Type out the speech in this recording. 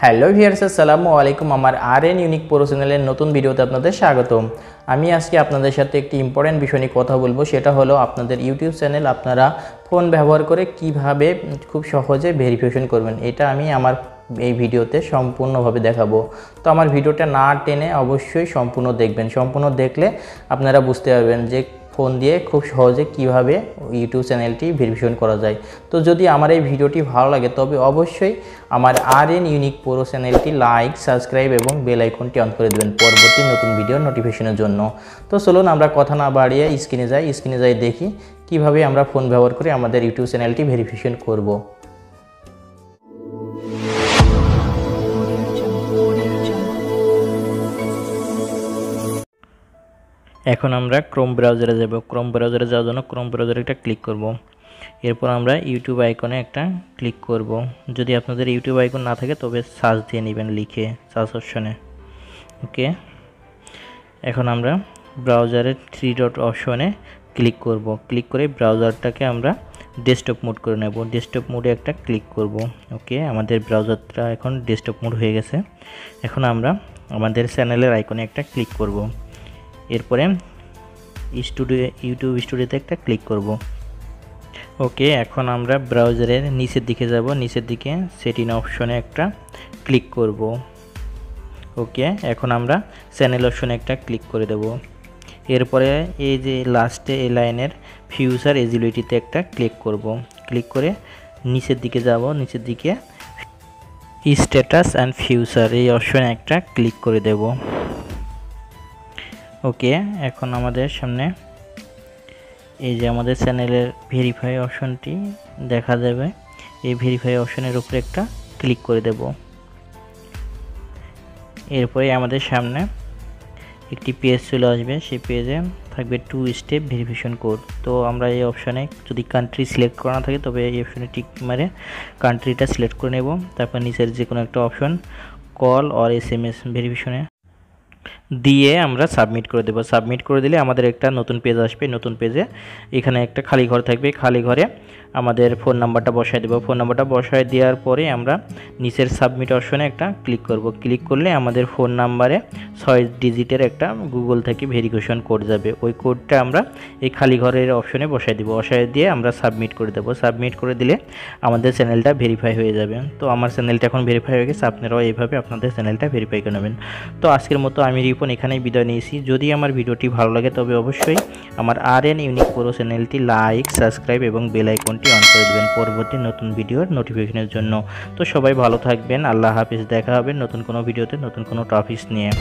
Hello viewers, আসসালামু আলাইকুম। আমার আরএন ইউনিক প্রো চ্যানেলের নতুন ভিডিওতে আপনাদের স্বাগতম। আমি আজকে আপনাদের সাথে একটি ইম্পর্টেন্ট বিষয় নিয়ে কথা বলবো। সেটা হলো আপনাদের ইউটিউব চ্যানেল আপনারা ফোন ব্যবহার করে কিভাবে খুব সহজে ভেরিফিকেশন করবেন। এটা আমি আমার এই ভিডিওতে সম্পূর্ণভাবে দেখাবো। তো আমার ভিডিওটা না টেনে অবশ্যই সম্পূর্ণ দেখবেন। সম্পূর্ণ দেখলে আপনারা বুঝতে পারবেন যে ফোন দিয়ে খুব সহজে কিভাবে ইউটিউব চ্যানেলটি ভেরিফিকেশন করা যায়। তো যদি আমার এই ভিডিওটি ভালো লাগে তবে অবশ্যই আমার আরএন ইউনিক প্রো চ্যানেলটি লাইক, সাবস্ক্রাইব এবং বেল আইকনটি অন করে দেবেন পরবর্তী নতুন ভিডিও নোটিফিকেশনের জন্য। তো চলুন আমরা কথা না বাড়িয়ে স্ক্রিনে যাই দেখি কিভাবে আমরা ফোন ব্যবহার করে আমাদের ইউটিউব চ্যানেলটি ভেরিফিকেশন করব। এখন আমরা ক্রোম ব্রাউজারে যাব। ক্রোম ব্রাউজারে যাওয়ার জন্য ক্রোম ব্রাউজারে একটা ক্লিক করব। এরপর আমরা ইউটিউব আইকনে একটা ক্লিক করব। যদি আপনাদের ইউটিউব আইকন না থাকে তবে সার্চ দিয়ে নেবেন, লিখে সার্চ অপশনে। ওকে, এখন আমরা ব্রাউজারের 3 ডট অপশনে ক্লিক করব। ক্লিক করে ব্রাউজারটাকে আমরা ডেস্কটপ মোড করে নেব। ডেস্কটপ মোডে একটা ক্লিক করব। ওকে, আমাদের ব্রাউজারটা এখন ডেস্কটপ মোড হয়ে গেছে। এখন আমরা আমাদের চ্যানেলের আইকনে একটা ক্লিক করব। এরপরে ইউটিউব স্টুডিওতে একটা ক্লিক করব। ওকে, এখন আমরা ব্রাউজারের নিচের দিকে যাব। নিচের দিকে সেটিং অপশনে একটা ক্লিক করব। ওকে, এখন আমরা চ্যানেল অপশনে একটা ক্লিক করে দেব। এরপরে এই যে লাস্টে এই লাইনের ফিউচার এজিলিটিতে একটা ক্লিক করব। ক্লিক করে নিচের দিকে যাব। নিচের দিকে স্ট্যাটাস অ্যান্ড ফিউচার এই অপশনে একটা ক্লিক করে দেব। ওকে, এখন আমাদের সামনে এই যে আমাদের চ্যানেলের ভেরিফাই অপশনটি দেখা যাবে। এই ভেরিফাই অপশনের উপরে একটা ক্লিক করে দেব। এরপরে আমাদের সামনে একটি পেজ চলে আসবে। সেই পেজে থাকবে 2 স্টেপ ভেরিফিকেশন কোড। তো আমরা এই অপশানে যদি কান্ট্রি সিলেক্ট করা না থাকে তবে এই অপশানে টিক মারে কান্ট্রিটা সিলেক্ট করে নেব। তারপর নিচের যে কোনো একটা অপশন কল অর SMS ভেরিফিকেশনে দিয়ে আমরা সাবমিট করে দেব। সাবমিট করে দিলে আমাদের একটা নতুন পেজ আসবে। নতুন পেজে এখানে একটা খালি ঘর থাকবে। খালি ঘরে আমাদের ফোন নাম্বারটা বসায় দেব। ফোন নাম্বারটা বসায় দেওয়ার পরে আমরা নিচের সাবমিট অপশনে একটা ক্লিক করব। ক্লিক করলে আমাদের ফোন নাম্বারে 6 ডিজিটের একটা গুগল থেকে ভেরিফিকেশন কোড যাবে। ওই কোডটা আমরা এই খালি ঘরের অপশনে বসায় দেব। বসায় দিয়ে আমরা সাবমিট করে দেব। সাবমিট করে দিলে আমাদের চ্যানেলটা ভেরিফাই হয়ে যাবে। তো আমার চ্যানেলটা এখন ভেরিফাই হয়ে গেছে। আপনারাও এইভাবে আপনাদের চ্যানেলটা ভেরিফাই করে নেবেন। তো আজকের মতো আমি রিপন এখানেই বিদায় নিয়েছি। যদি আমার ভিডিওটি ভালো লাগে তবে অবশ্যই আমার আরএন ইউনিক প্রো চ্যানেলটি লাইক, সাবস্ক্রাইব এবং বেল আইকনটি অন করে দেবেন পরবর্তী নতুন ভিডিওর নোটিফিকেশনের জন্য। তো সবাই ভালো থাকবেন। আল্লাহ হাফিজ। দেখা হবে নতুন কোনো ভিডিওতে নতুন কোনো টপিক নিয়ে।